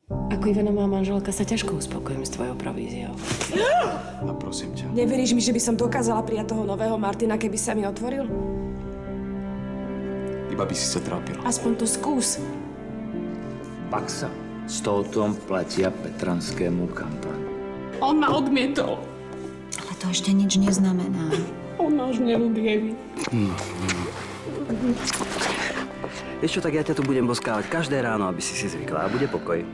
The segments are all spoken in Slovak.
Ako Ivanová manželka sa ťažko uspokojím s tvojou províziou. A prosím ťa. Neveríš mi, že by som dokázala prijať toho nového Martina, keby sa mi otvoril? Iba by si sa trápil. Aspoň to skús. Baxa. S touto platia Petranskému kampaň. On ma odmietol. Ale to ešte nič neznamená. On ma už nelúbi, Evi. Vieš čo, tak ja ťa tu budem boskávať každé ráno, aby si zvykla a bude pokoj.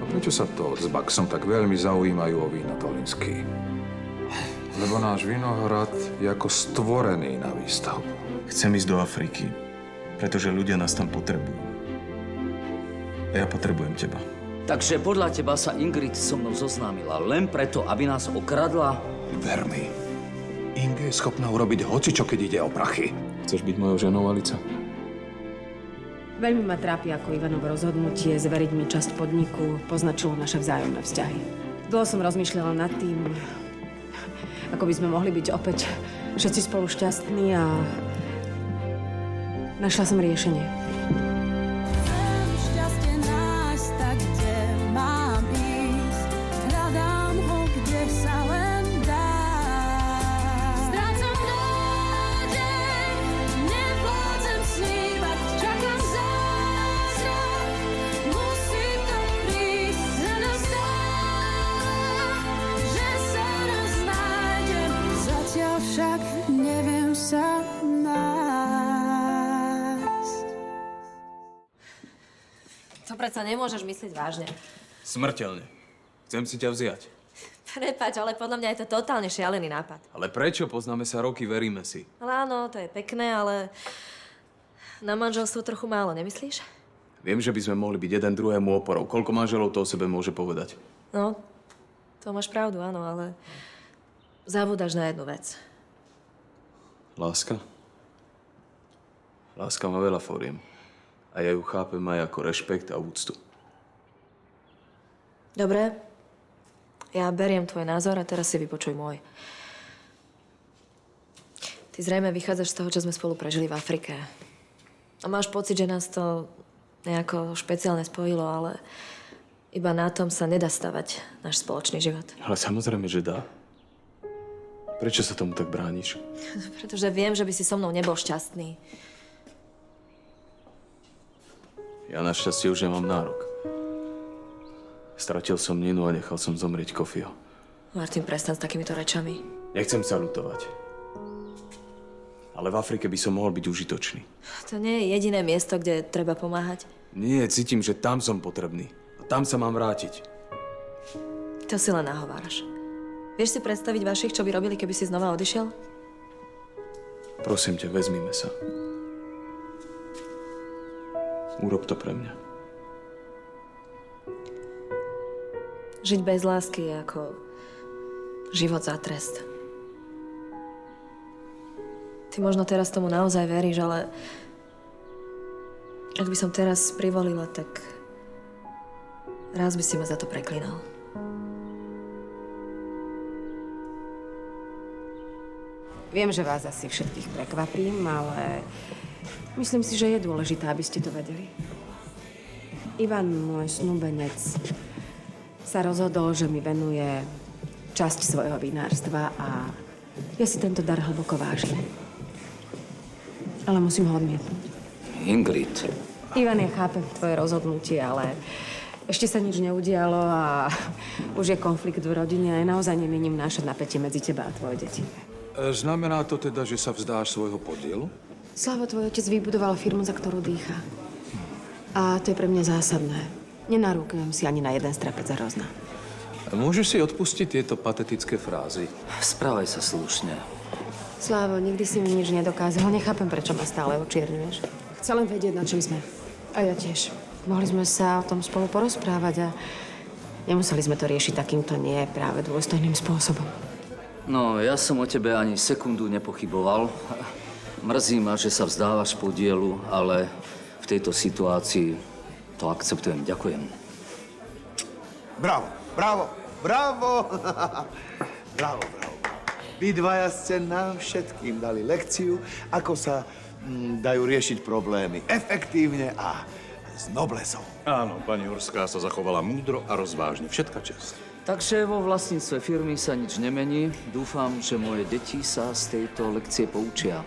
A prečo sa to s Baxom tak veľmi zaujímajú o vína Tolinský? Lebo náš vinohrad je ako stvorený na výstavbu. Chcem ísť do Afriky, pretože ľudia nás tam potrebujú. A ja potrebujem teba. Takže podľa teba sa Ingrid so mnou zoznámila len preto, aby nás okradla? Ver mi, Inge je schopná urobiť hocičo, keď ide o prachy. Chceš byť mojou ženou, Alica? Veľmi ma trápi, ako Ivanovo rozhodnutie zveriť mi časť podniku poznačilo naše vzájomné vzťahy. Dlho som rozmýšľala nad tým, ako by sme mohli byť opäť všetci spolu šťastní a našla som riešenie. Však neviem sa nájsť. To predsa nemôžeš myslieť vážne. Smrteľne. Chcem si ťa vziať. Prepáč, ale podľa mňa je to totálne šialený nápad. Ale prečo? Poznáme sa roky, veríme si. Ale áno, to je pekné, ale na manželstvo trochu málo, nemyslíš? Viem, že by sme mohli byť jeden druhému oporou. Koľko manželov to o sebe môže povedať? No, to máš pravdu, áno, ale zabúdaš na jednu vec. Láska? Láska má veľa fóriem. A ja ju chápem aj ako rešpekt a úctu. Dobre, ja beriem tvoj názor a teraz si vypočuj môj. Ty zrejme vychádzaš z toho, čo sme spolu prežili v Afrike. A máš pocit, že nás to nejako špeciálne spojilo, ale iba na tom sa nedá stavať náš spoločný život. Ale samozrejme, že dá. Prečo sa tomu tak brániš? Pretože viem, že by si so mnou nebol šťastný. Ja našťastie už nemám nárok. Stratil som Ninu a nechal som zomrieť Kofiho. Martin, prestaň s takýmito rečami. Nechcem sa ľutovať. Ale v Afrike by som mohol byť užitočný. To nie je jediné miesto, kde treba pomáhať. Nie, cítim, že tam som potrebný. A tam sa mám vrátiť. To si len nahováraš. Vieš si predstaviť vašich, čo by robili, keby si znova odišiel? Prosím ťa, vezmime sa. Urob to pre mňa. Žiť bez lásky je ako život za trest. Ty možno teraz tomu naozaj veríš, ale ak by som teraz privolila, tak raz by si ma za to preklínal. Viem, že vás asi všetkých prekvapím, ale myslím si, že je dôležité, aby ste to vedeli. Ivan, môj snúbenec, sa rozhodol, že mi venuje časť svojho vinárstva a ja si tento dar hlboko vážim. Ale musím ho odmietnúť. Ingrid. Ivan, ja chápem tvoje rozhodnutie, ale ešte sa nič neudialo a už je konflikt v rodine a ja naozaj nemienim nášať napätie medzi teba a tvoje deti. Znamená to teda, že sa vzdáš svojho podielu? Slavo, tvoj otec vybudoval firmu, za ktorú dýcha. A to je pre mňa zásadné. Nenarúkujem si ani na jeden strapec za hrozna. Môžeš si odpustiť tieto patetické frázy? Správaj sa slušne. Slávo, nikdy si mi nič nedokázal. Nechápem, prečo ma stále očierňuješ. Chcem len vedieť, na čom sme. A ja tiež. Mohli sme sa o tom spolu porozprávať a nemuseli sme to riešiť takýmto nie práve dôstojným spôsobom. No, ja som o tebe ani sekundu nepochyboval. Mrzí ma, že sa vzdávaš podielu, ale v tejto situácii to akceptujem. Ďakujem. Bravo, bravo, bravo! Bravo, bravo. Vy dvaja ste nám všetkým dali lekciu, ako sa dajú riešiť problémy efektívne a s noblezou. Áno, pani Horská sa zachovala múdro a rozvážne. Všetka česť. Takže vo vlastníctve firmy sa nič nemení. Dúfam, že moje deti sa z tejto lekcie poučia.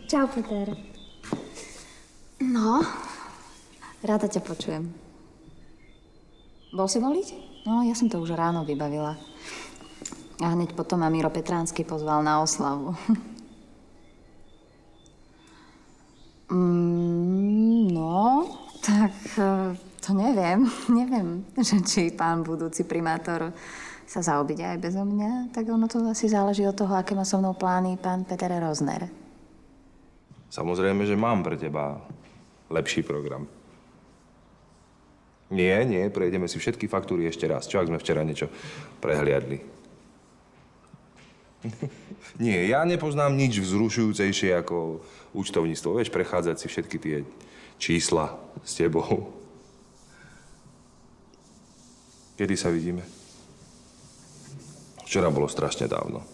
Čau, Peter. No, rada ťa počujem. Bol si voliť? No, ja som to už ráno vybavila. A hneď potom ma Miro Petránsky pozval na oslavu. No, tak to neviem. Neviem, že či pán budúci primátor sa zaobíde aj bezo mňa. Tak ono to asi záleží od toho, aké má so mnou plány pán Peter Rozner. Samozrejme, že mám pre teba lepší program. Nie, prejdeme si všetky faktúry ešte raz. Čo, ak sme včera niečo prehliadli? Nie, ja nepoznám nič vzrušujúcejšie ako účtovníctvo. Vieš, prechádzať si všetky tie čísla s tebou. Kedy sa vidíme? Včera bolo strašne dávno.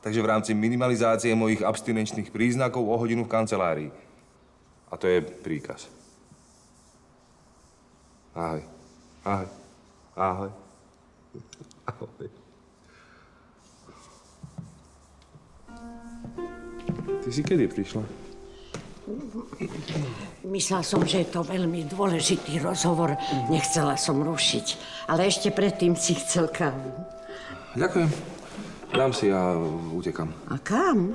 Takže v rámci minimalizácie mojich abstinenčných príznakov o hodinu v kancelárii. A to je príkaz. Ahoj. Ahoj. Ahoj. Ahoj. Ty si kedy prišla? Myslela som, že je to veľmi dôležitý rozhovor. Nechcela som rušiť. Ale ešte predtým si chcel kávu. Ďakujem. Dám si a utekam. A kam?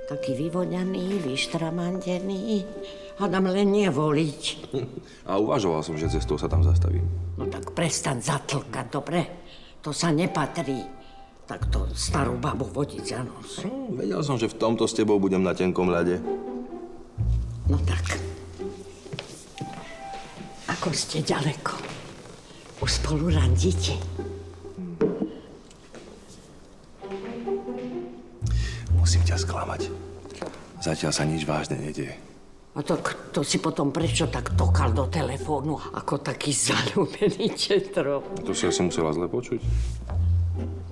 Taký vyvoňaný, vyštramandený. Hádam len nevoliť. A uvažoval som, že cestou sa tam zastavím. No tak prestaň zatlkať, dobre? To sa nepatrí. Takto starú babu vodiť za nos. Vedel som, že v tomto s tebou budem na tenkom ľade. No tak. Ako ste ďaleko? Už spolu randíte? Musím ťa sklamať. Zatiaľ sa nič vážne nedieje. A to si potom prečo tak tokal do telefónu ako taký zaľúbený četro? To si asi musela zle počuť.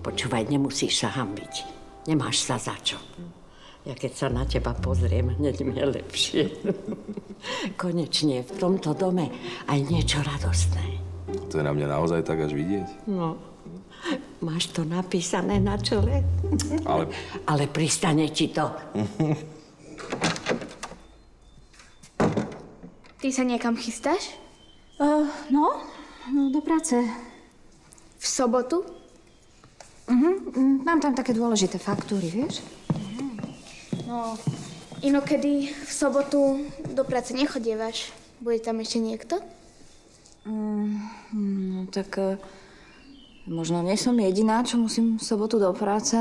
Počúvaj, nemusíš sa hanbiť. Nemáš sa za čo. Ja keď sa na teba pozriem, hneď mi je lepšie. Konečne v tomto dome aj niečo radostné. To je na mňa naozaj tak až vidieť? No. Máš to napísané na čele? Ale pristane ti to. Ty sa niekam chystáš? No, do práce. V sobotu? Mám tam také dôležité faktúry, vieš? No, inokedy v sobotu do práce nechodievaš. Bude tam ešte niekto? No, tak možno nie som jediná, čo musím v sobotu do práce.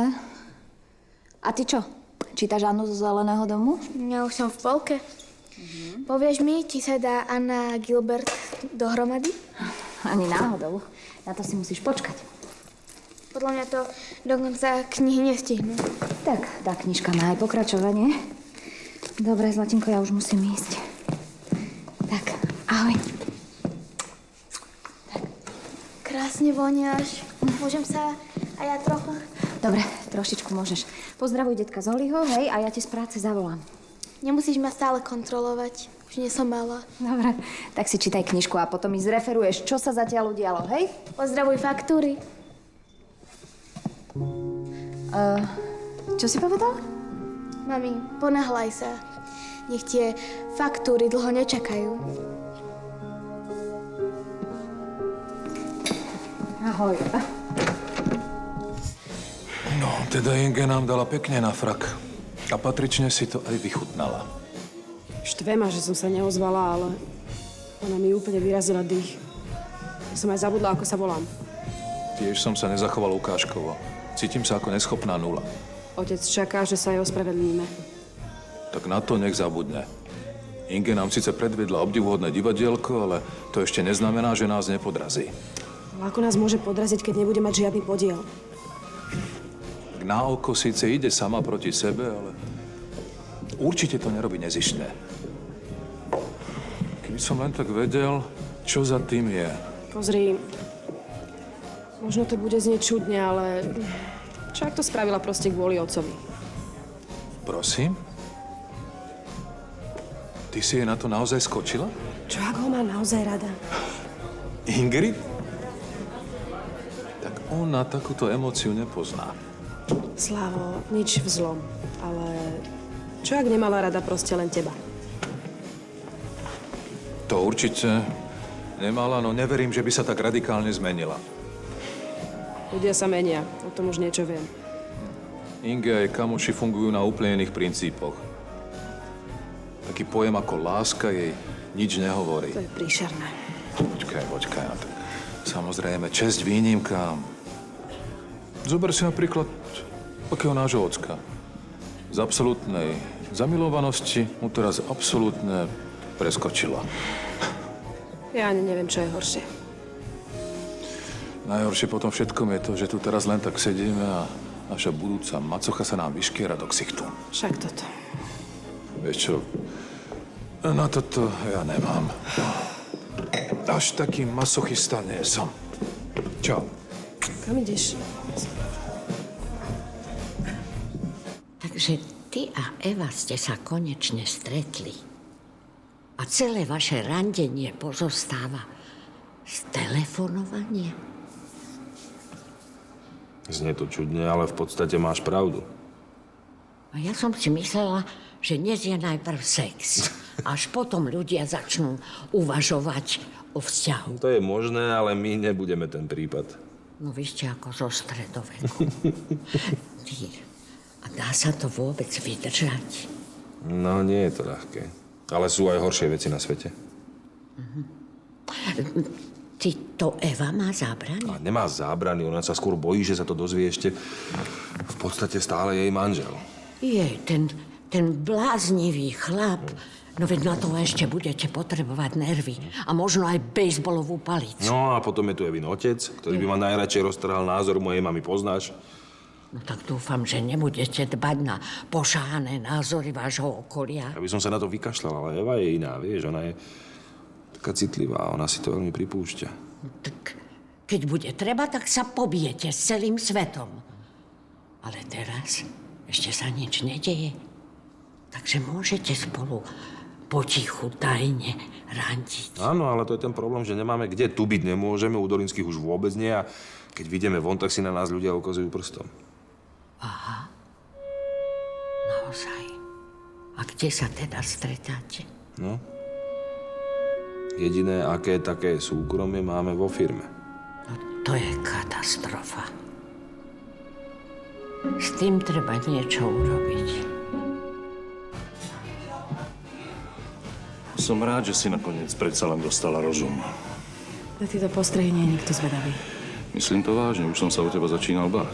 A ty čo? Čítaš Annu zo Zeleného domu? Ja už som v polke. Povieš mi, či sa dá Anna a Gilbert dohromady? Ani náhodou. Na to si musíš počkať. Podľa mňa to do konca knihy nestihnú. Tak, tá knižka má aj pokračovanie. Dobre, Zlatinko, ja už musím ísť. Tak, ahoj. Krásne voňaš. Môžem sa aj ja trochu? Dobre, trošičku môžeš. Pozdravuj detka Zoliho, hej, a ja ti z práce zavolám. Nemusíš ma stále kontrolovať. Už nie som malá. Dobre, tak si čítaj knižku a potom mi zreferuješ, čo sa zatiaľ udialo, hej? Pozdravuj faktúry. Čo si povedal? Mami, ponáhľaj sa. Nech tie faktúry dlho nečakajú. Ahoj. No, teda Inge nám dala pekne na frak. A patrične si to aj vychutnala. Štve ma, že som sa neozvala, ale ona mi úplne vyrazila dých. Som aj zabudla, ako sa volám. Tiež som sa nezachoval ukážkovo. Cítim sa ako neschopná nula. Otec čaká, že sa jej ospravedlníme. Tak na to nech zabudne. Inge nám síce predvedla obdivuhodné divadielko, ale to ešte neznamená, že nás nepodrazí. Ale ako nás môže podraziť, keď nebude mať žiadny podiel? Na oko síce ide sama proti sebe, ale určite to nerobí nezištné. Keby som len tak vedel, čo za tým je. Pozri, možno to bude znieť čudne, ale však to spravila proste kvôli otcovi. Prosím? Ty si jej na to naozaj skočila? Čo ak ho má naozaj rada? Ingrid? Tak ona takúto emóciu nepozná. Slavo, nič v zlom, ale čo ak nemala rada proste len teba? To určite nemala, no neverím, že by sa tak radikálne zmenila. Ľudia sa menia, o tom už niečo viem. Inge a jej kamoši fungujú na úplne iných princípoch. Taký pojem ako láska jej nič nehovorí. To je príšerné. Počkaj. No tak samozrejme, česť výnimkám. Zober si napríklad takého nášho ocka. Z absolútnej zamilovanosti mu teraz absolútne preskočila. Ja ani neviem, čo je horšie. Najhoršie po tom všetkom je to, že tu teraz len tak sedíme a naša budúca macocha sa nám vyškiera do ksichtu. Však toto. Vieš čo, na toto ja nemám. Až taký masochista nie som. Čau. Kam ideš? Takže ty a Eva ste sa konečne stretli. A celé vaše randenie pozostáva z telefonovania. Znie to čudne, ale v podstate máš pravdu. A ja som si myslela, že dnes je najprv sex. Až potom ľudia začnú uvažovať o vzťahu. To je možné, ale my nebudeme ten prípad. No vy ste ako zo stredoveku. A dá sa to vôbec vydržať? No, nie je to ľahké. Ale sú aj horšie veci na svete. Ty to Eva má zábrany? A nemá zábrany, ona sa skôr bojí, že sa to dozvie ešte v podstate stále jej manžel. Jej, ten bláznivý chlap. No veď na to ešte budete potrebovať nervy. A možno aj bejsbolovú palicu. No a potom je tu Evin otec, ktorý by ma najradšej roztrhal názor mojej mamy, poznáš? No tak dúfam, že nebudete dbať na pošahané názory vášho okolia. Ja by som sa na to vykašľal, ale Eva je iná, vieš, ona je taká citlivá, ona si to veľmi pripúšťa. Tak keď bude treba, tak sa pobijete s celým svetom. Ale teraz ešte sa nič nedeje. Takže môžete spolu potichu, tajne randiť. Áno, ale to je ten problém, že nemáme kde. Tu byť nemôžeme, u Dolinských už vôbec nie a keď vidíme von, tak si na nás ľudia ukazujú prstom. Aha. Naozaj. A kde sa teda stretáte? No. Jediné, aké také súkromie máme vo firme. No to je katastrofa. S tým treba niečo urobiť. Som rád, že si nakoniec predsa len dostala rozum. Na tieto postrehy nie je nikto zvedavý. Myslím to vážne, už som sa o teba začínal báť.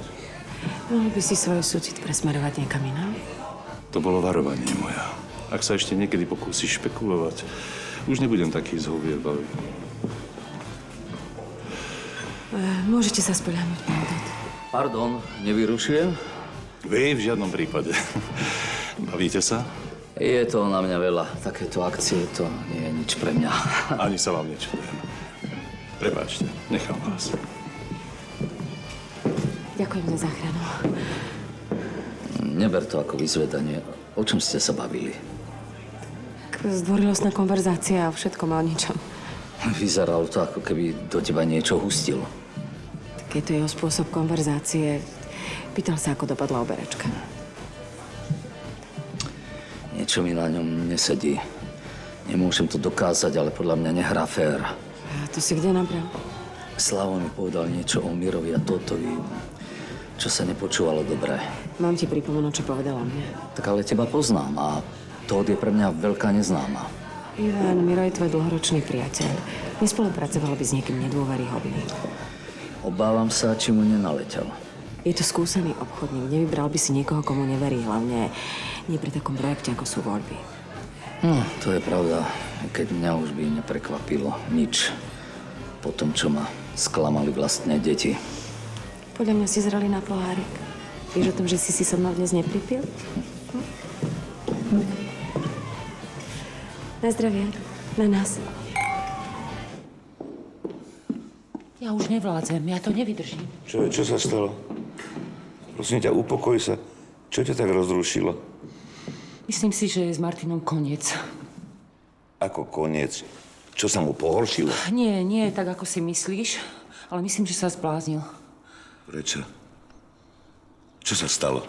Mohol by si svoj súcit presmerovať niekam inám? To bolo varovanie moja. Ak sa ešte niekedy pokúsiš špekulovať, už nebudem taký zhovievavý. Môžete sa spoľahnúť, pán Todd. Pardon, nevyrušujem? Vy v žiadnom prípade. Bavíte sa? Je to na mňa veľa. Takéto akcie, to nie je nič pre mňa. Ani sa vám nečudujem. Prepáčte, nechám vás. Ďakujem za záchranu. Neber to ako vyzvedanie. O čom ste sa bavili? Zdvorilostná konverzácia o všetkom a o ničom. Vyzeralo to, ako keby do teba niečo hustilo. Tak je to jeho spôsob konverzácie. Pýtal sa, ako dopadla oberačka. Niečo mi na ňom nesedí. Nemôžem to dokázať, ale podľa mňa nehrá fér. A to si kde nabral? Slavo mi povedal niečo o Mirovi a Totovi, čo sa nepočúvalo dobre. Mám ti pripomenúť, čo povedala mne. Tak ale teba poznám a Todd je pre mňa veľká neznáma. Ivan, Miro je tvoj dlhoročný priateľ. Nespolupracoval by s niekým nedôveryhodným. Obávam sa, či mu nenaletel. Je to skúsený obchodník. Nevybral by si niekoho, komu neverí. Hlavne nie pri takom projekte, ako sú voľby. No, to je pravda. Keď mňa už by neprekvapilo nič po tom, čo ma sklamali vlastné deti. Podľa mňa si zrali na pohárik. Vieš o tom, že si so mnou dnes nepripil? Na zdravie. Na nás. Ja už nevládzem, ja to nevydržím. Čo sa stalo? Prosím ťa, upokoj sa. Čo ťa tak rozrušilo? Myslím si, že je s Martinom koniec. Ako koniec? Čo sa mu pohoršilo? Nie, tak ako si myslíš, ale myslím, že sa zbláznil. Prečo? Čo sa stalo?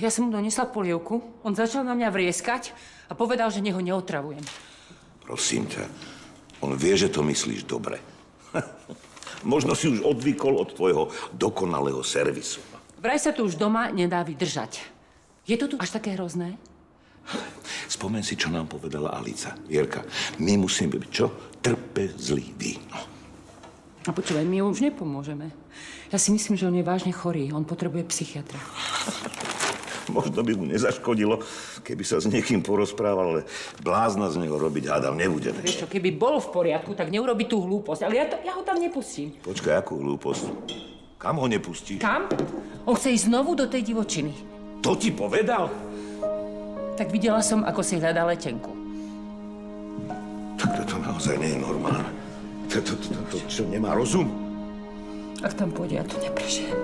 Ja som mu donesla polievku, on začal na mňa vrieskať a povedal, že neho neotravujem. Prosím ťa, on vie, že to myslíš dobre. Možno si už odvykol od tvojho dokonalého servisu. Vraj sa tu už doma nedá vydržať. Je to tu až také hrozné? Spomeň si, čo nám povedala Alica. Vierka, my musíme byť čo? Trpezliví. No. A počúvaj, my už nepomôžeme. Ja si myslím, že on je vážne chorý. On potrebuje psychiatra. Možno by mu nezaškodilo, keby sa s niekým porozprával, ale blázna z neho robiť, hádam, nebudeme. Vieš čo, keby bol v poriadku, tak neurobi tú hlúposť. Ale ja ho tam nepustím. Počkaj, akú hlúposť? Kam ho nepustíš? Kam? On chce ísť znovu do tej divočiny. To ti povedal? Tak videla som, ako si hľadá letenku. Tak to naozaj nie je normálne. To čo, nemá rozum? Ak tam pôjde, ja to neprežijem.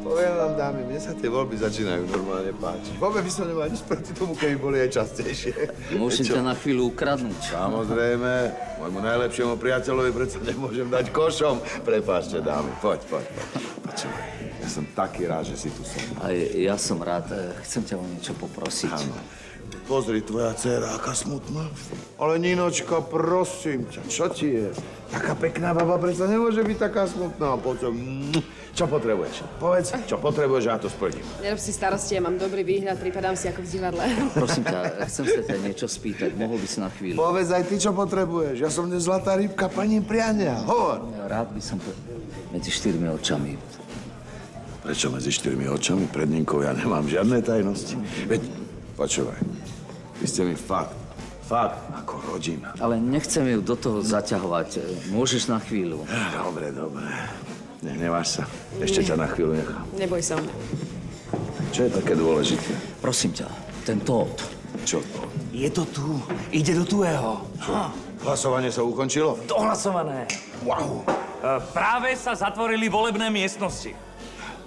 Poviem vám, dámy, mne sa tie voľby začínajú normálne páčiť. Vôbec by som nemal nič proti tomu, keby boli aj častejšie. Môžem ťa na chvíľu ukradnúť. Samozrejme. Môjmu najlepšiemu priateľovi predsa nemôžem dať košom. Prepáčte, dámy. Poď. Počúvaj. Ja som taký rád, že si tu som. Aj ja som rád. Chcem ťa o niečo poprosiť. Áno. Pozri, tvoja dcéra, aká smutná. Ale Ninočka, prosím ťa, čo ti je? Taká pekná baba predsa nemôže byť taká smutná. Potom, čo potrebuješ? Povedz, čo potrebuješ, ja to splním. Nerob si starosti, ja mám dobrý výhľad, pripadám si ako v divadle. Prosím ťa, chcem sa ťa niečo spýtať. Mohol by si na chvíľu? Povedz aj ty, čo potrebuješ. Ja som dnes zlatá rybka pani priania. Hovor. Rád by som to medzi 4 očami. Prečo medzi 4 očami? Pred Ninkou ja nemám žiadne tajnosti. Veď, počúvaj. Vy ste mi fakt ako rodina. Ale nechcem ju do toho zaťahovať. Môžeš na chvíľu. Dobre. Nehneváš sa. Ešte ťa na chvíľu nechám. Neboj sa o mňa. Čo je také dôležité? Prosím ťa, ten Tóth. Čo to? Je to tu. Ide do tuého. Čo? Hlasovanie sa ukončilo? Dohlasované. Wow. Práve sa zatvorili volebné miestnosti.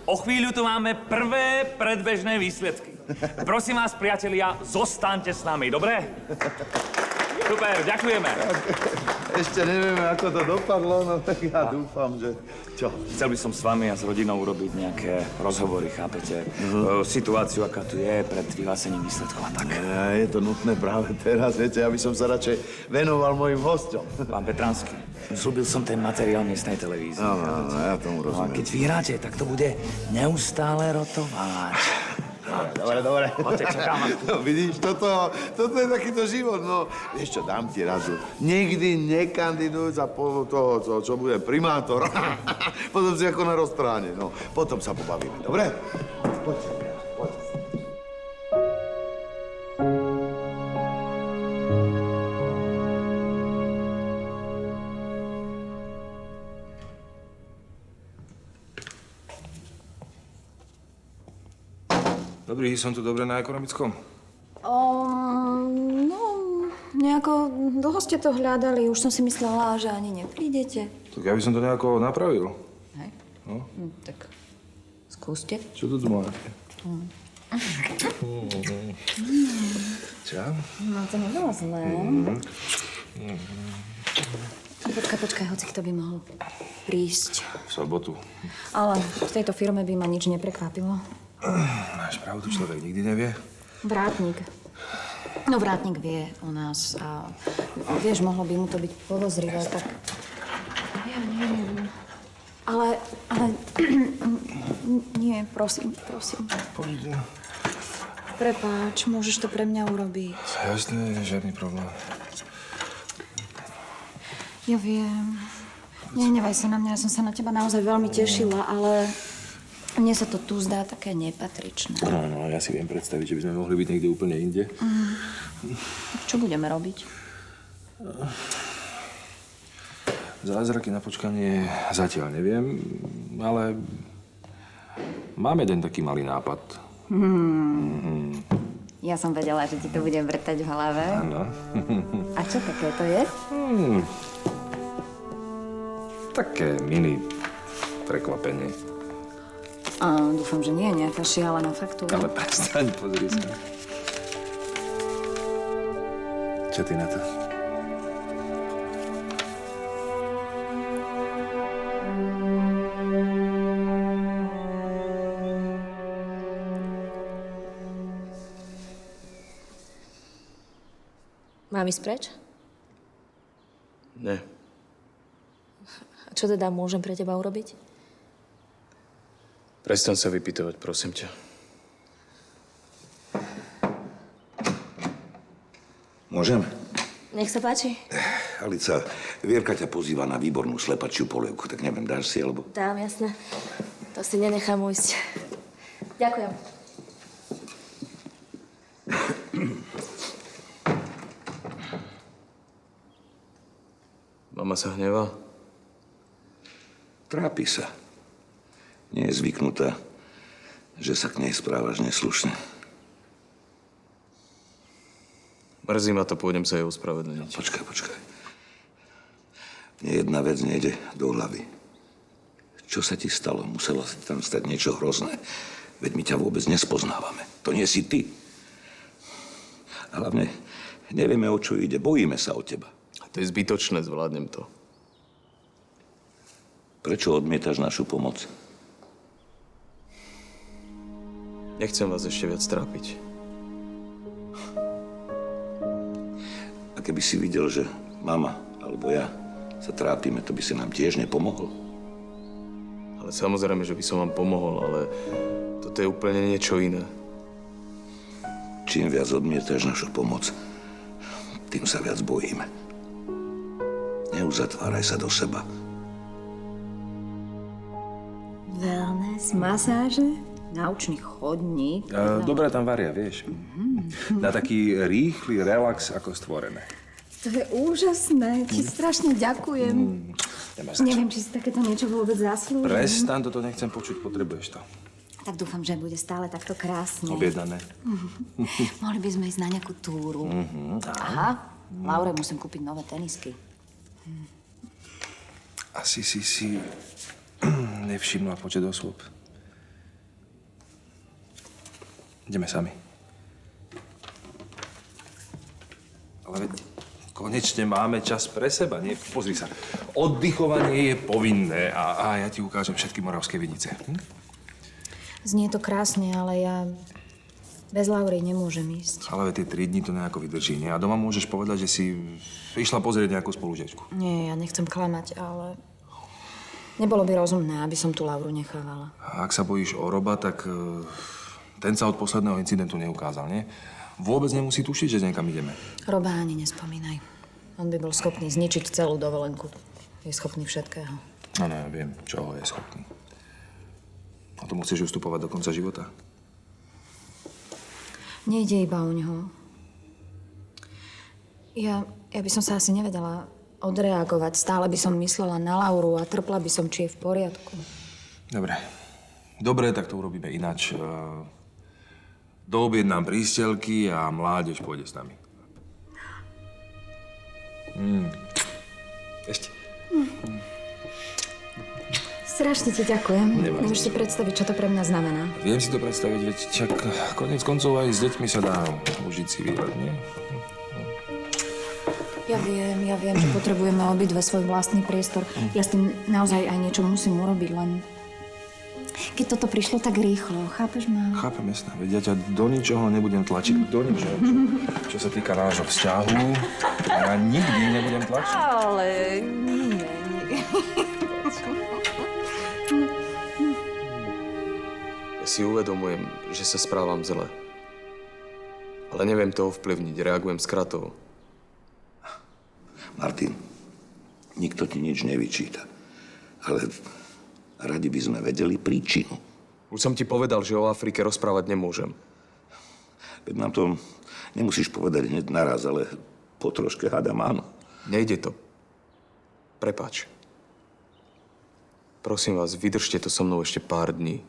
O chvíľu tu máme prvé predbežné výsledky. Prosím vás, priatelia, zostaňte s nami, dobre? Super, ďakujeme. Ešte nevieme, ako to dopadlo, no tak ja dúfam, že... Čo? Chcel by som s vami a s rodinou urobiť nejaké rozhovory, chápete? Situáciu, aká tu je pred vyhlásením výsledkov a tak. Je to nutné práve teraz, viete, aby som sa radšej venoval mojim hosťom. Pán Petránsky, slúbil som ten materiál miestnej televízie. Áno, ja tomu rozumiem. A keď vyhráte, tak to bude neustále rotovať. Dobre. Poďte, čakám. No, vidíš, toto je takýto život, no. Vieš čo, dám ti radu. Nikdy nekandiduj za toho, čo bude primátor. Potom si ako na roztráne, no. Potom sa pobavíme, dobre? Poďte. Dobrý, som tu dobre na ekonomickom? No, nejako dlho ste to hľadali. Už som si myslela, že ani neprídete. Tak ja by som to nejako napravil. Hej? No. Tak skúste. Čo tu máte? Čo? No, to nebolo zlé. Počkaj, hoci kto by mohol prísť. V sobotu. Ale v tejto firme by ma nič neprekvapilo. Máš pravdu, človek nikdy nevie. Vrátnik. No, vrátnik vie o nás a vieš, mohlo by mu to byť podozrivé, tak... Ja neviem. Ale... Nie, prosím. Poď. Prepáč, môžeš to pre mňa urobiť. Jasné, žiadny problém. Ja viem. Nehnevaj sa na mňa, ja som sa na teba naozaj veľmi tešila, ale... Mne sa to tu zdá také nepatričné. No, ja si viem predstaviť, že by sme mohli byť niekde úplne inde. Čo budeme robiť? Zázraky na počkanie zatiaľ neviem, ale Mám jeden taký malý nápad. Ja som vedela, že ti to bude vrtať v hlave. Áno. A čo také to je? Také mini prekvapenie. Dúfam, že nie je nejaká šialená faktúra. Ale prestaň, pozri sa. Čo ty na to? Mám ísť preč? Ne. A čo teda môžem pre teba urobiť? Prestaň sa vypytovať, prosím ťa. Môžem? Nech sa páči. Alica, Vierka ťa pozýva na výbornú slepačiu polievku, tak neviem, dáš si, alebo... Dám, jasné. To si nenechám ujsť. Ďakujem. Mama sa hnevá? Trápi sa. Nie je zvyknutá, že sa k nej správaš neslušne. Mrzí ma to, pôjdem sa jej ospravedlniť. Počkaj. Mne jedna vec nejde do hlavy. Čo sa ti stalo? Muselo sa ti tam stať niečo hrozné. Veď my ťa vôbec nespoznávame. To nie si ty. A hlavne nevieme, o čo ide. Bojíme sa o teba. To je zbytočné, zvládnem to. Prečo odmietaš našu pomoc? Nechcem vás ešte viac trápiť. A keby si videl, že mama alebo ja sa trápime, to by si nám tiež nepomohol. Ale samozrejme, že by som vám pomohol, ale toto je úplne niečo iné. Čím viac odmietaš našu pomoc, tým sa viac bojíme. Neuzatváraj sa do seba. Wellness, masáže, naučný chodník. Dobre tam varia, vieš. Na taký rýchly relax ako stvorené. To je úžasné. Ti strašne ďakujem. Neviem, či si takéto niečo vôbec zaslúžim. Prestaň, toto nechcem počuť, potrebuješ to. Tak dúfam, že bude stále takto krásne. Objednané. Mohli by sme ísť na nejakú túru. Aha, Laure musím kúpiť nové tenisky. Asi si nevšimla počet osôb. Ideme sami. Ale veď konečne máme čas pre seba, nie? Pozri sa, oddychovanie je povinné a ja ti ukážem všetky moravské vinice. Znie to krásne, ale ja bez Laury nemôžem ísť. Ale tie 3 dní to nejako vydrží, nie? A doma môžeš povedať, že si išla pozrieť nejakú spolužiačku. Nie, ja nechcem klamať, ale nebolo by rozumné, aby som tu Lauru nechávala. A ak sa bojíš o Roba, tak ten sa od posledného incidentu neukázal, nie? Vôbec nemusí tušiť, že niekam ideme. Roba ani nespomínaj. On by bol schopný zničiť celú dovolenku. Je schopný všetkého. No, ja viem, čoho je schopný. A to musíš ustupovať do konca života. Nejde iba o ňoho. Ja by som sa asi nevedela odreagovať. Stále by som myslela na Lauru a trpla by som, či je v poriadku. Dobre, tak to urobíme ináč. Doobjednám prístelky a mládež pôjde s nami. Ešte. Strašne ti ďakujem. Nevieš si predstaviť, čo to pre mňa znamená. Viem si to predstaviť, veď čak koniec koncov aj s deťmi sa dá užiť si výlet, nie? Ja viem, že potrebujeme obidve svoj vlastný priestor. Ja s tým naozaj aj niečo musím urobiť, len keď toto prišlo tak rýchlo, chápeš ma? Chápem, jasné. Veď ja ťa do ničoho nebudem tlačiť. Do ničoho. Čo sa týka nášho vzťahu, ja nikdy nebudem tlačiť. Ale nie. Ja si uvedomujem, že sa správam zle. Ale neviem to ovplyvniť, reagujem skratovo. Martin, nikto ti nič nevyčíta. Ale radi by sme vedeli príčinu. Už som ti povedal, že o Afrike rozprávať nemôžem. Veď nám to nemusíš povedať hneď naraz, ale po troške hádam áno. Nejde to. Prepáč. Prosím vás, vydržte to so mnou ešte pár dní.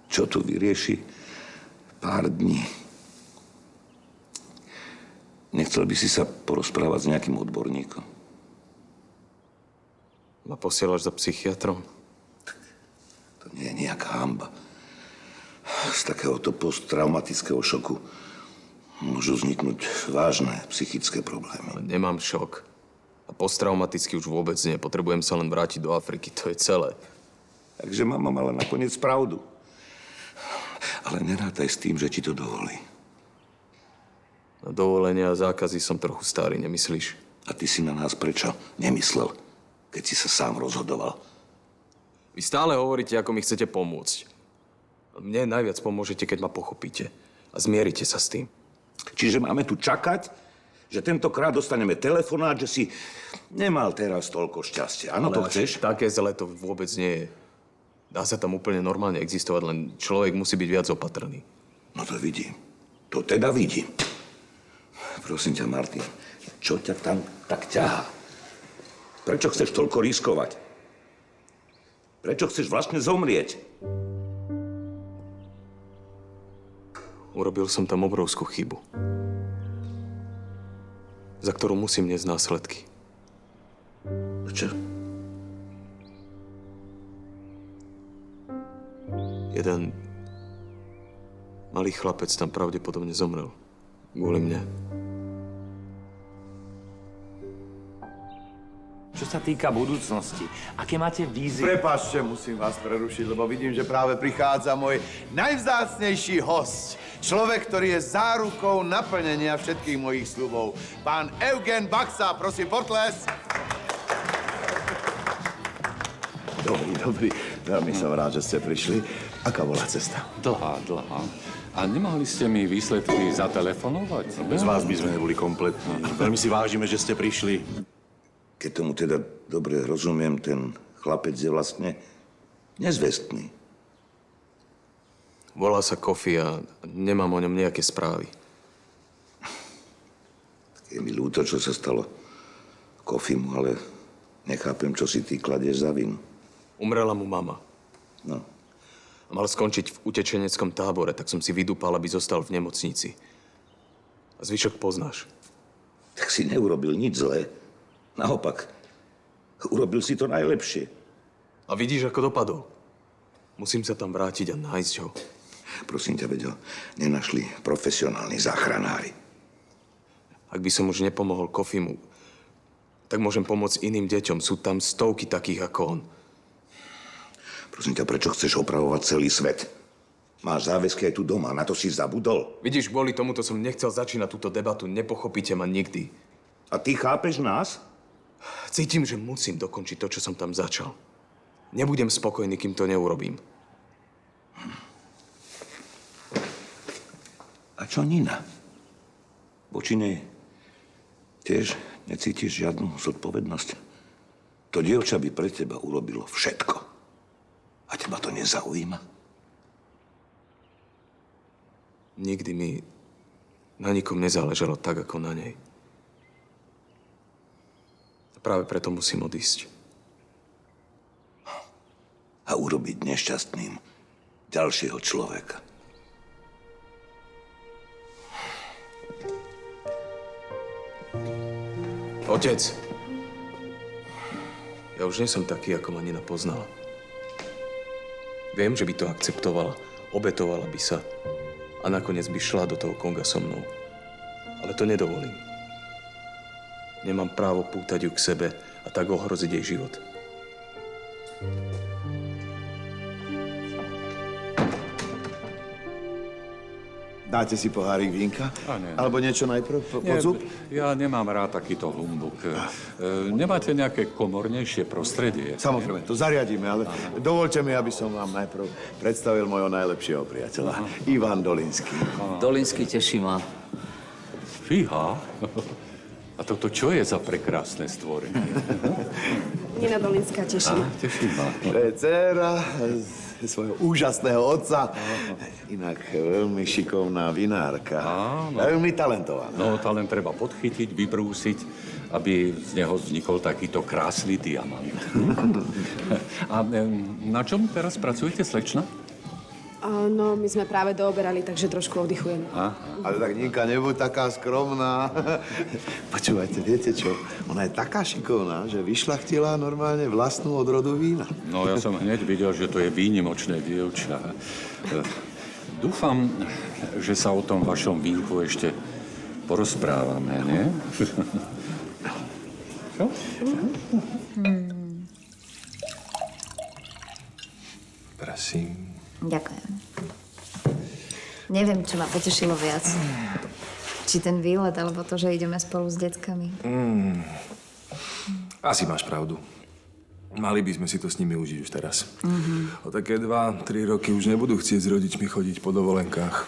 čo tu vyrieši pár dní. Nechcel by si sa porozprávať s nejakým odborníkom? Ma posielaš za psychiatrom? To nie je nejaká hanba. Z takéhoto posttraumatického šoku môžu vzniknúť vážne psychické problémy. Ale nemám šok. A posttraumaticky už vôbec nie. Potrebujem sa len vrátiť do Afriky. To je celé. Takže mama mala nakoniec pravdu. Ale nerátaj s tým, že ti to dovolí. Na dovolenia a zákazy som trochu starý, nemyslíš? A ty si na nás prečo nemyslel, keď si sa sám rozhodoval? Vy stále hovoríte, ako mi chcete pomôcť. Mne najviac pomôžete, keď ma pochopíte. A zmierite sa s tým. Čiže máme tu čakať, že tentokrát dostaneme telefonát, že si nemal teraz toľko šťastia. Áno, to chceš? Také zle to vôbec nie je. Dá sa tam úplne normálne existovať, len človek musí byť viac opatrný. No to vidím. To teda vidím. Prosím ťa, Martin, čo ťa tam tak ťahá? Prečo chceš toľko riskovať? Prečo chceš vlastne zomrieť? Urobil som tam obrovskú chybu, za ktorú musím niesť následky. Čo? Jeden malý chlapec tam pravdepodobne zomrel. Kvôli mne. Čo sa týka budúcnosti, aké máte vízie? Prepáčte, musím vás prerušiť, lebo vidím, že práve prichádza môj najvzácnejší hosť. Človek, ktorý je zárukou naplnenia všetkých mojich sľubov. Pán Eugen Baxa, prosím, potles. Dobrý. Veľmi som rád, že ste prišli. Aká bola cesta? Dlhá. A nemohli ste mi výsledky zatelefonovať? Bez vás by sme neboli kompletní. Veľmi si vážime, že ste prišli. Keď tomu teda dobre rozumiem, ten chlapec je vlastne nezvestný. Volá sa Kofi a nemám o ňom nejaké správy. Je mi ľúto, čo sa stalo Kofimu, ale nechápem, čo si ty kladieš za vinu. Umrela mu mama. No. A mal skončiť v utečeneckom tábore, tak som si vydúpal, aby zostal v nemocnici. A zvyšok poznáš. Tak si neurobil nič zlé. Naopak, urobil si to najlepšie. A vidíš, ako dopadol. Musím sa tam vrátiť a nájsť ho. Prosím ťa, veď ho nenašli profesionálni záchranári. Ak by som už nepomohol Kofimu, tak môžem pomôcť iným deťom. Sú tam stovky takých ako on. Prosím ťa, prečo chceš opravovať celý svet? Máš záväzky aj tu doma, na to si zabudol. Vidíš, kvôli tomuto som nechcel začínať túto debatu. Nepochopíte ma nikdy. A ty chápeš nás? Cítim, že musím dokončiť to, čo som tam začal. Nebudem spokojný, kým to neurobím. A čo Nina? Voči nej tiež necítiš žiadnu zodpovednosť? To dievča by pre teba urobilo všetko. A teba to nezaujíma? Nikdy mi na nikom nezáležalo tak, ako na nej. A práve preto musím odísť. A urobiť nešťastným ďalšieho človeka. Otec, ja už nie som taký, ako ma Nina poznala. Viem, že by to akceptovala, obetovala by sa a nakoniec by šla do toho Konga so mnou. Ale to nedovolím. Nemám právo pútať ju k sebe a tak ohroziť jej život. Dáte si pohárik vínka? Nie. Alebo niečo najprv? Nie, Podzub? ja nemám rád takýto humbuk. Nemáte nejaké komornejšie prostredie? Samozrejme, to zariadíme, ale dovoľte mi, aby som vám najprv predstavil môjho najlepšieho priateľa. Ivan Dolinský. Dolinský, teší ma. Fíha. A toto čo je za prekrásne stvorenie? Nina Dolinská, teší ma. Teší ma. To je dcéra svojho úžasného otca. Inak veľmi šikovná vinárka. Áno. Veľmi talentovaná. No, talent treba podchytiť, vybrúsiť, aby z neho vznikol takýto krásny diamant. A na čom teraz pracujete, slečna? No, my sme práve dooberali, takže trošku oddychujem. Ale tak Ninka, nebuď taká skromná. Počúvajte, viete čo? Ona je taká šikovná, že vyšľachtila normálne vlastnú odrodu vína. No, ja som hneď videl, že to je výnimočné dievča. Dúfam, že sa o tom vašom vínku ešte porozprávame, nie? Čo? Prosím. Ďakujem. Neviem, čo ma potešilo viac. Či ten výlet, alebo to, že ideme spolu s deckami. Asi máš pravdu. Mali by sme si to s nimi užiť už teraz. O také 2-3 roky už nebudú chcieť s rodičmi chodiť po dovolenkách.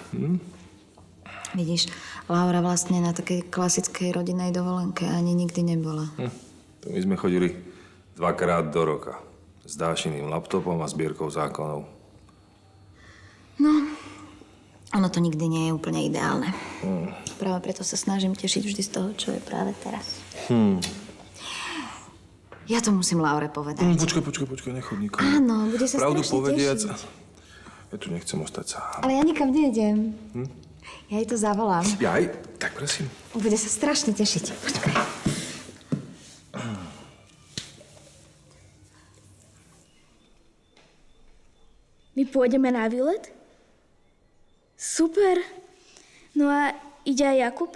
Vidíš, Laura vlastne na takej klasickej rodinnej dovolenke ani nikdy nebola. To my sme chodili 2-krát do roka. S Dášiným laptopom a zbierkou zákonov. No, ono to nikdy nie je úplne ideálne. Práve preto sa snažím tešiť vždy z toho, čo je práve teraz. Ja to musím Laure povedať. Počkaj, nechod nikomu. Áno, bude sa Pravdu strašne povediac, tešiť. ja tu nechcem ostať sám. Ale ja nikam nejdem. Ja jej to zavolám. Jaj, tak prosím. Bude sa strašne tešiť. Počkaj. My pôjdeme na výlet? Super. No a ide aj Jakub?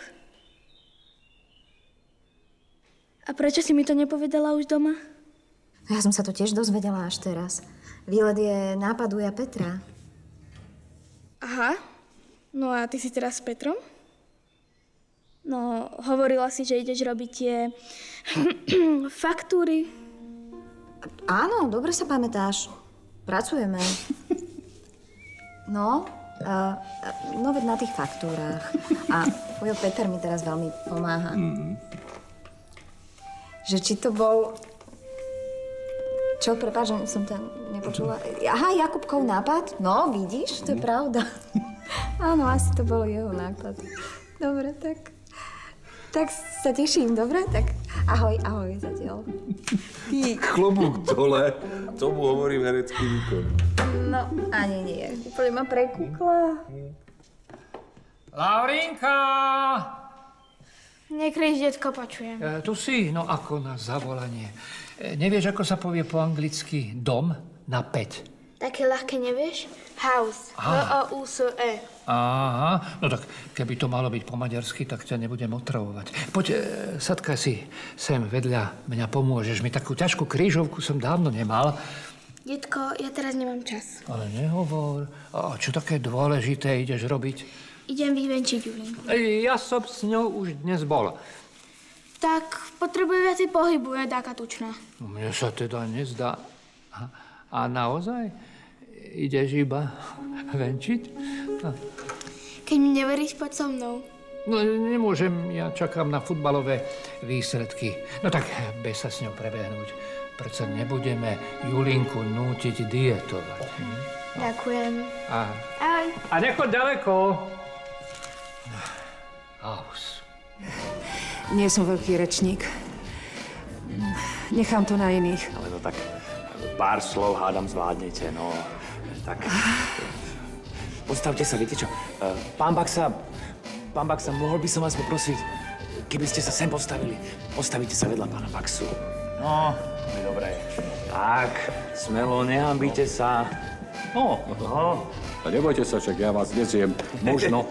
A prečo si mi to nepovedala už doma? Ja som sa to tiež dozvedela až teraz. Výlet je nápad Uja Petra. Aha. No a ty si teraz s Petrom? No, hovorila si, že ideš robiť tie faktúry. Áno, dobre sa pamätáš. Pracujeme. No veď na tých faktúrach. A Ujo Peter mi teraz veľmi pomáha. Že či to bol... Čo, prepáč, že som to nepočula. Aha, Jakubkov nápad? No, vidíš, to je pravda. Áno, asi to bol jeho nápad. Dobre, tak sa teším, dobre? Tak ahoj zatiaľ. Klobúk dole, tomu hovorím herecký výkon. No, ani nie. Úplne ma prekúkla. Laurinka! Nekryš, detko, počujem. Tu si, no ako na zavolanie. Nevieš, ako sa povie po anglicky dom na 5? Také ľahké nevieš? House. H-A-U-S-E. Aha, no tak keby to malo byť po maďarsky, tak ťa nebudem otravovať. Poď, sadkaj si sem vedľa mňa, pomôžeš mi. Takú ťažkú krížovku som dávno nemal. Detko, ja teraz nemám čas. Ale nehovor. A čo také dôležité ideš robiť? Idem vyvenčiť Julinku. Ja som s ňou už dnes bol. Tak potrebuje viacej pohybu, je taká tučná. No, mne sa teda nezdá. A naozaj? Ideš iba venčiť? Keď mi neveríš, poď so mnou. No, nemôžem, ja čakám na futbalové výsledky. No tak, bez sa s ňou prebehnúť. Prečo nebudeme Julinku nútiť dietovať? Ďakujem. Ahoj. A nechoď ďaleko. Aus. Nie som veľký rečník. Nechám to na iných. Ale no tak pár slov hádam zvládnete, no. Tak. Postavte sa, viete čo? Pán Baxa, mohol by som vás poprosiť, keby ste sa sem postavili. Postavíte sa vedľa pána Baxu. No, dobre. Tak, smelo, nehambíte sa. No. A nebojte sa, však ja vás nezjem. Možno.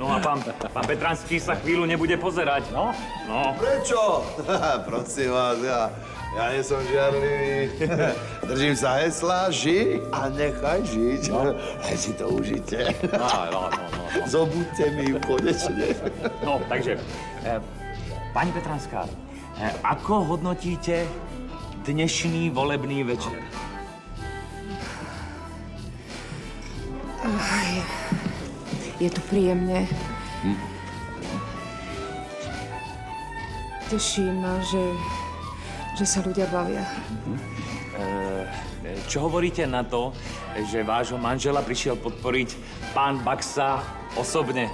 No a pán Petranský sa chvíľu nebude pozerať, no? Prečo? Prosím vás, ja nie som žiarlivý. Držím sa hesla, žij a nechaj žiť. No. Aj si to užite. No. Zobudte mi ju konečne. No, takže, pani Petranská, ako hodnotíte dnešný volebný večer? Je to príjemne. Teší ma, že sa ľudia bavia. Čo hovoríte na to, že vášho manžela prišiel podporiť pán Baxa osobne?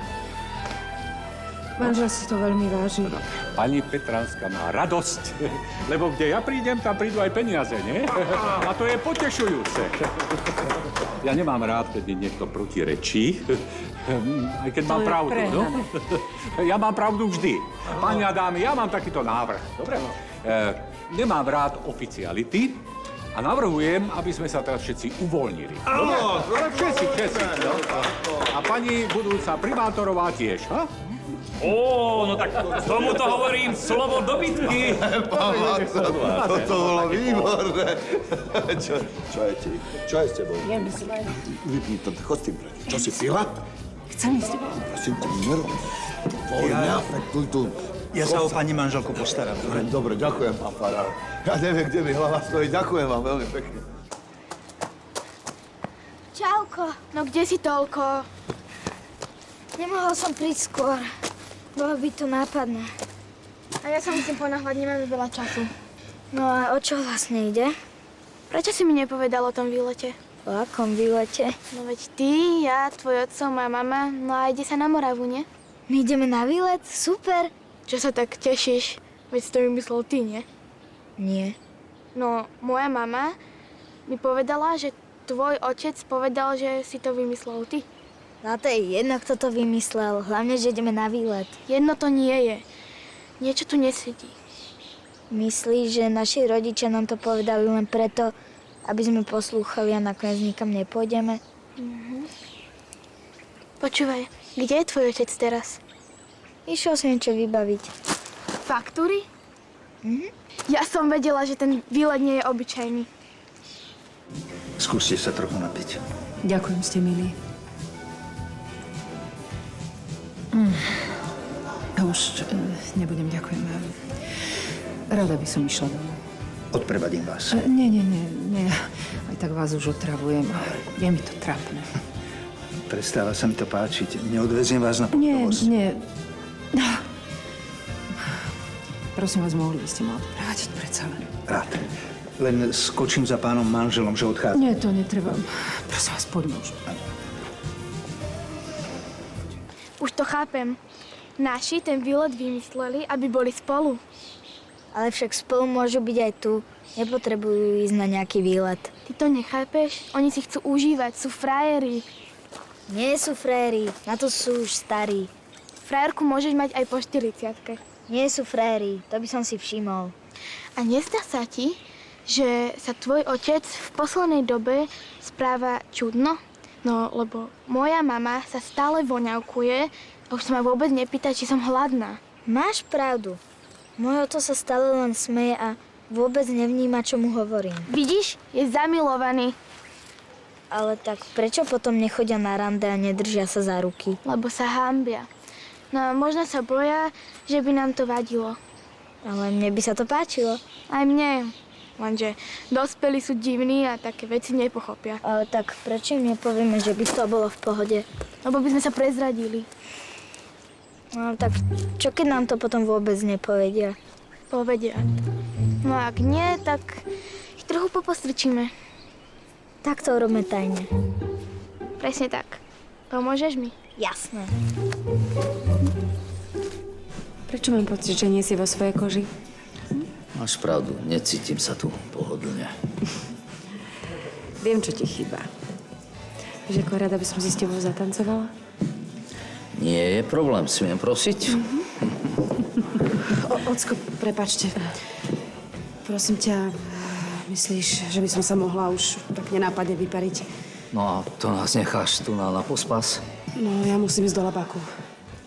Manžel si to veľmi váži. Pani Petranská má radosť, lebo kde ja prídem, tam prídu aj peniaze, nie? A to je potešujúce. Ja nemám rád, keď mi niekto protirečí, aj keď mám pravdu, no? Ja mám pravdu vždy. Pani a dámy, ja mám takýto návrh. Dobre? Nemám rád oficiality a navrhujem, aby sme sa teraz všetci uvoľnili. Dobre? Všetci. No? A pani budúca primátorová tiež, ha? No tak tomuto hovorím slovo do bitky. Pán Václav, toto bolo výborné. Čo je ti? Čo je s tebou? Jem si aj. Vypni to, chod s tým preč. Čo si pila? Chcem ísť s tebou. Prosím ťa, nerob. Neafektuj tu. Ja sa o pani manželku postaram. Dobre, ďakujem, pán farár. Ja neviem, kde mi hlava stojí. Ďakujem vám veľmi pekne. Čauko, no kde si toľko? Nemohol som prísť skôr. Bolo by to nápadné. A ja sa musím ponáhľať, nemáme veľa času. No a o čo vlastne ide? Prečo si mi nepovedal o tom výlete? O akom výlete? No veď ty, ja, tvoj otco, moja mama, no a ide sa na Moravu, nie? My ideme na výlet? Super! Čo sa tak tešíš? Veď si to vymyslel ty, nie? Nie. No, moja mama mi povedala, že tvoj otec povedal, že si to vymyslel ty. No to je jedno, kto to vymyslel. Hlavne, že ideme na výlet. Jedno to nie je. Niečo tu nesedí. Myslíš, že naši rodičia nám to povedali len preto, aby sme poslúchali a nakoniec nikam nepôjdeme? Počúvaj, kde je tvoj otec teraz? Išiel si niečo vybaviť. Faktúry? Ja som vedela, že ten výlet nie je obyčajný. Skúste sa trochu napiť. Ďakujem, ste milí. Už nebudem, ďakujem. Rada by som išla domov. Odprevadím vás. Nie. Aj tak vás už otravujem. Je mi to trápne. Prestáva sa mi to páčiť. Neodveziem vás na pohotovosť. Nie. Prosím vás, mohli by ste ma odprátiť predsa len. Rád. Len skočím za pánom manželom, že odchádza. Nie, to netreba. Prosím vás, poďme už. Už to chápem. Naši ten výlet vymysleli, aby boli spolu. Ale však spolu môžu byť aj tu. Nepotrebujú ísť na nejaký výlet. Ty to nechápeš? Oni si chcú užívať, sú frajeri. Nie sú frajeri, na to sú už starí. Frajerku môžeš mať aj po 40-ke. Nie sú frajeri, to by som si všimol. A nezdá sa ti, že sa tvoj otec v poslednej dobe správa čudno? No, lebo moja mama sa stále voňavkuje a už sa ma vôbec nepýta, či som hladná. Máš pravdu. Môj oco sa stále len smeje a vôbec nevníma, čo mu hovorím. Vidíš? Je zamilovaný. Ale tak prečo potom nechodia na rande a nedržia sa za ruky? Lebo sa hanbia. No možno sa boja, že by nám to vadilo. Ale mne by sa to páčilo. Aj mne. Lenže dospelí sú divní a také veci nepochopia. Ale tak prečo im nepovieme, že by to bolo v pohode? Lebo by sme sa prezradili. No tak čo keď nám to potom vôbec nepovedia? Povedia. No a ak nie, tak ich trochu popostrčíme. Tak to urobme tajne. Presne tak. Pomôžeš mi? Jasné. Prečo mám pocit, že nie si vo svojej koži? Máš pravdu, necítim sa tu pohodlne. Viem, čo ti chýba. Že ako rada by som si s tebou zatancovala? Nie je problém, smiem prosiť? Ocko, prepáčte. Prosím ťa, myslíš, že by som sa mohla už tak nenápadne vypariť? No a to nás necháš tu na pospas? No, ja musím ísť do Labaku.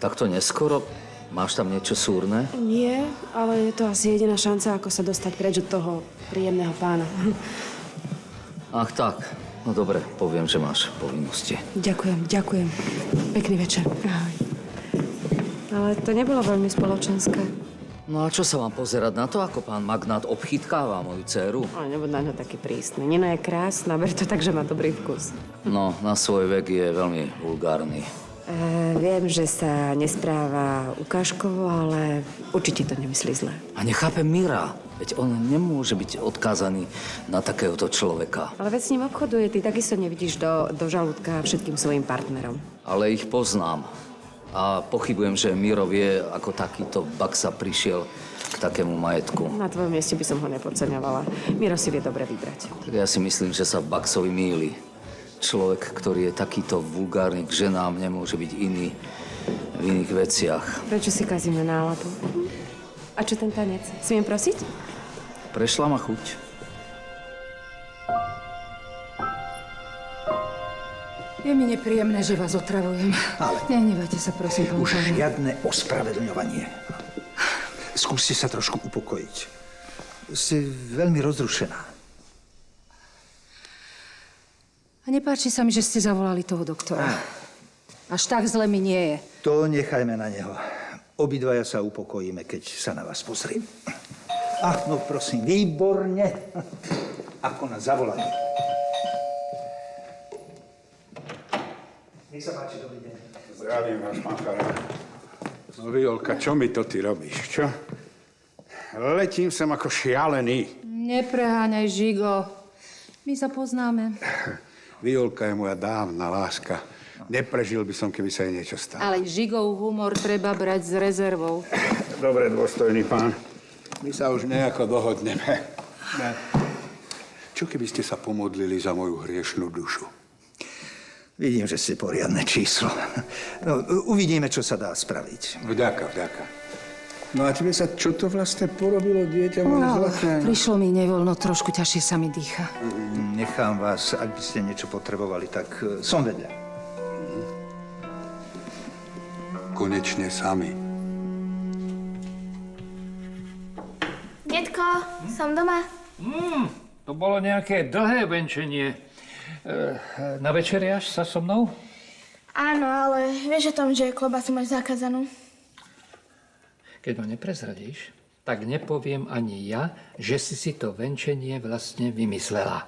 Tak to neskoro? Máš tam niečo súrne? Nie, ale je to asi jediná šanca, ako sa dostať preč od toho príjemného pána. Ach tak, no dobre, poviem, že máš povinnosti. Ďakujem. Pekný večer. Ahoj. Ale to nebolo veľmi spoločenské. No a čo sa mám pozerať na to, ako pán magnát obchytkáva moju dcéru? Ale nebuď na ňo taký prísny. Nina je krásna, ber to tak, že má dobrý vkus. No, na svoj vek je veľmi vulgárny. Viem, že sa nespráva ukážkovo, ale určite to nemyslí zle. A nechápem Mira. Veď on nemôže byť odkázaný na takéhoto človeka. Ale veď s ním obchoduje. Ty takisto nevidíš do žalúdka všetkým svojim partnerom. Ale ich poznám. A pochybujem, že Miro vie, ako takýto Baxa prišiel k takému majetku. Na tvojom mieste by som ho nepodceňovala. Miro si vie dobre vybrať. Tak ja si myslím, že sa Baxovi mýli. Človek, ktorý je takýto vulgárny k ženám, nemôže byť iný v iných veciach. Prečo si kazíme náladu? A čo ten tanec? Smiem prosiť? Prešla ma chuť. Je mi nepríjemné, že vás otravujem. Ale... Nehnevajte sa, prosím, pán Už Farár. žiadne ospravedlňovanie. Skúste sa trošku upokojiť. Ste veľmi rozrušená. A nepáči sa mi, že ste zavolali toho doktora. Až tak zle mi nie je. To nechajme na neho. Obidvaja sa upokojíme, keď sa na vás pozriem. No prosím, výborne. Ako na zavolanie. Nech sa páči, dobrý deň. Zdravím vás, pán Farár. No, Violka, čo mi to ty robíš, čo? Letím sem ako šialený. Nepreháňaj, Žigo. My sa poznáme. Violka je moja dávna láska. Neprežil by som, keby sa jej niečo stalo. Ale Žigov humor treba brať s rezervou. Dobre, dôstojný pán. My sa už nejako dohodneme. Čo keby ste sa pomodlili za moju hriešnú dušu? Vidím, že ste poriadne číslo. No, uvidíme, čo sa dá spraviť. Vďaka. No a tebe sa čo to vlastne porobilo, dieťa moje zlaté? Prišlo mi nevoľno, trošku ťažšie sa mi dýcha. Nechám vás, ak by ste niečo potrebovali, tak som vedľa. Konečne sami. Detko, som doma. To bolo nejaké dlhé venčenie. Na večeriaš sa so mnou? Áno, ale vieš o tom, že klobasu máš zakázanú? Keď ma neprezradíš, tak nepoviem ani ja, že si to venčenie vlastne vymyslela.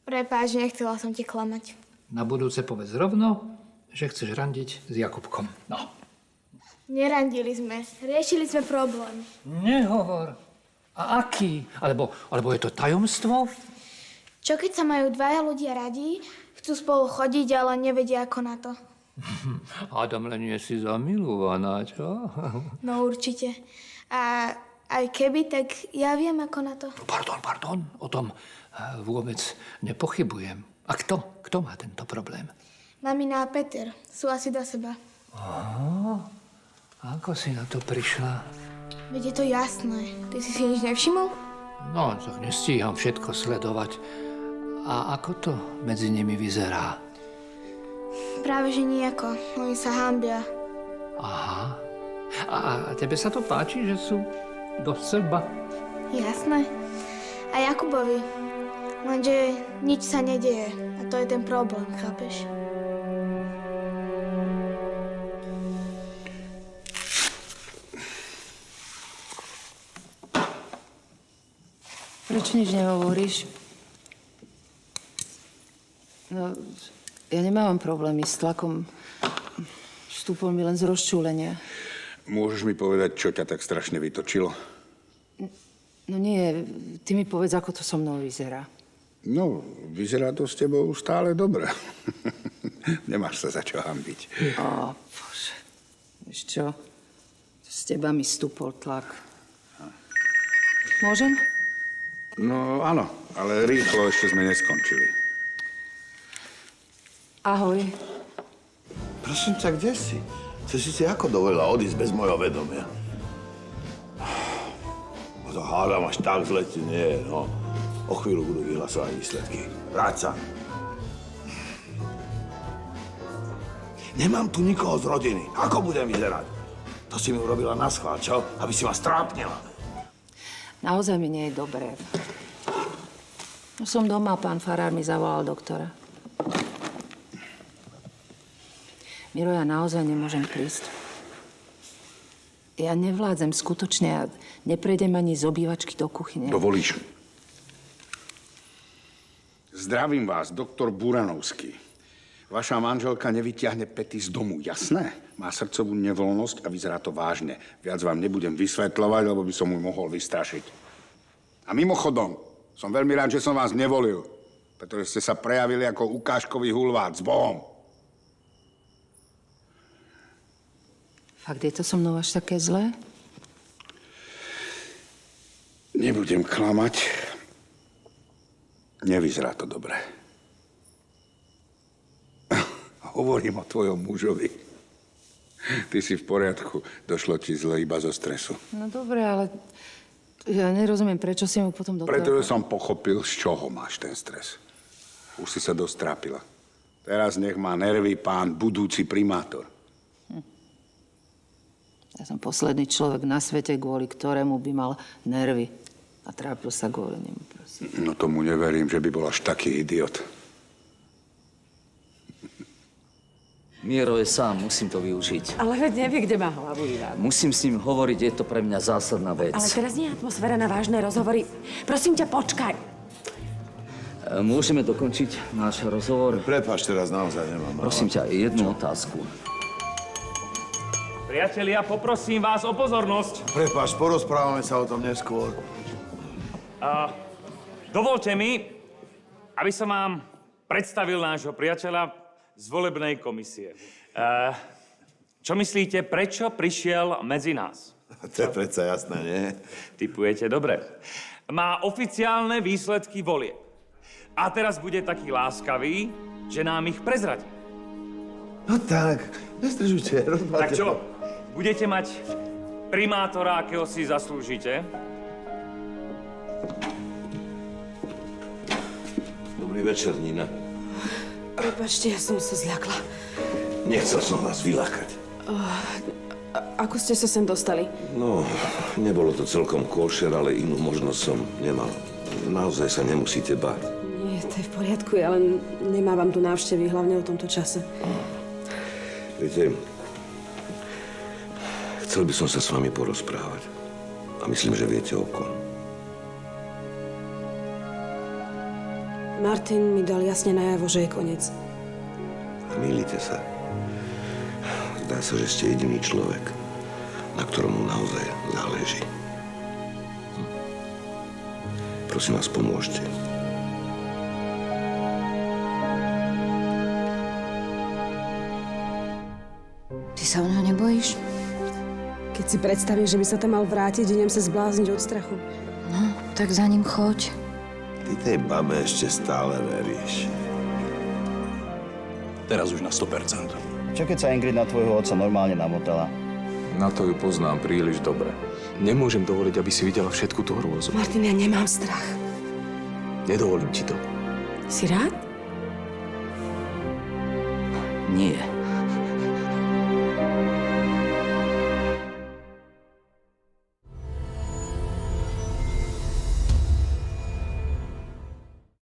Prepáč, nechcela som ti klamať. Na budúce povedz rovno, že chceš randiť s Jakubkom. No. Nerandili sme, riešili sme problém. Nehovor. A aký? Alebo je to tajomstvo? Čo keď sa majú dvaja ľudia radi, chcú spolu chodiť, ale nevedia ako na to? Adam, len nie si zamilovaná, čo? No určite. A aj keby, tak ja viem ako na to. Pardon, o tom vôbec nepochybujem. A kto má tento problém? Mamina a Peter sú asi do seba. Aha, ako si na to prišla? Veď je to jasné. Ty si nič nevšimol? No, tak nestíham všetko sledovať. A ako to medzi nimi vyzerá? Práve že nijako. Oni sa hanbia. Aha. A tebe sa to páči, že sú do seba? Jasné. A Jakubovi. Lenže nič sa nedieje. A to je ten problém, chápeš? Prečo nič nehovoríš? No, ja nemávam problémy s tlakom. Vstúpol mi len z rozčúlenia. Môžeš mi povedať, čo ťa tak strašne vytočilo? No nie, ty mi povedz, ako to so mnou vyzerá. No, vyzerá to s tebou stále dobre. Nemáš sa za čo hanbiť. Ó, bože. Vieš čo? Z teba mi stúpol tlak. Môžem? No, áno, ale rýchlo ešte sme neskončili. Ahoj. Prosím ťa, kde si? Chceš si ako dovolila odísť bez mojho vedomia? No to hádam až tak zle ti nie je, no. O chvíľu budú vyhlasovať výsledky. Vráť sa. Nemám tu nikoho z rodiny. Ako budem vyzerať? To si mi urobila naschvál, čo? Aby si ma strápnila. Naozaj mi nie je dobré. Som doma, pán farár mi zavolal doktora. Miro, ja naozaj nemôžem prísť. Ja nevládzem skutočne a neprejdem ani z obývačky do kuchyne. Dovolíš? Zdravím vás, doktor Buranovský. Vaša manželka nevyťahne Pety z domu, jasné? Má srdcovú nevoľnosť a vyzerá to vážne. Viac vám nebudem vysvetľovať, lebo by som mu mohol vystrašiť. A mimochodom, som veľmi rád, že som vás nevolil, pretože ste sa prejavili ako ukážkový hulvát s Bohom. Fakt je to so mnou až také zlé? Nebudem klamať. Nevyzerá to dobre. Hovorím o tvojom mužovi. Ty si v poriadku. Došlo ti zle iba zo stresu. No dobre, ale ja nerozumiem, prečo si mu potom do toho... Pretože som pochopil, z čoho máš ten stres. Už si sa dosť trápila. Teraz nech má nervy pán budúci primátor. Ja som posledný človek na svete, kvôli ktorému by mal nervy. A trápil sa kvôli nemu, prosím. No tomu neverím, že by bol až taký idiot. Miro je sám, musím to využiť. Ale veď nevie, kde má hlavu, Ivan. Musím s ním hovoriť, je to pre mňa zásadná vec. Ale teraz nie je atmosféra na vážne rozhovory. Prosím ťa, počkaj. Môžeme dokončiť náš rozhovor? Prepáč, teraz naozaj nemám. Prosím ťa, jednu otázku. Priatelia, poprosím vás o pozornosť. Prepáč, porozprávame sa o tom neskôr. Dovolte mi, aby som vám predstavil nášho priateľa z volebnej komisie. Čo myslíte, prečo prišiel medzi nás? To je predsa jasné, nie? Tipujete dobre. Má oficiálne výsledky volieb. A teraz bude taký láskavý, že nám ich prezradí. No tak, nezdržujte, rozmáte. Tak čo? Budete mať primátora, akého si zaslúžite? Dobrý večer, Nina. Prepáčte, ja som sa zľakla. Nechcel som vás vylákať. Ako ste sa sem dostali? No, nebolo to celkom košer, ale inú možnosť som nemal. Naozaj sa nemusíte báť. Nie, to je v poriadku, ja len nemávam tu návštevy, hlavne o tomto čase. Viete, chcel by som sa s vami porozprávať. A myslím, že viete o kom. Martin mi dal jasne najavo, že je koniec. Mýlite sa. Zdá sa, že ste jediný človek, na ktorom mu naozaj záleží. Prosím vás, pomôžte. Ty sa o neho nebojíš? Keď si predstavím, že by sa tam mal vrátiť, idem sa zblázniť od strachu. No, tak za ním choď. Ty tej babe ešte stále veríš. Teraz už na 100%. Čo keď sa Ingrid na tvojho otca normálne namotala? Na to ju poznám príliš dobre. Nemôžem dovoliť, aby si videla všetku tú hrôzu. Martin, ja nemám strach. Nedovolím ti to. Si rád? Nie.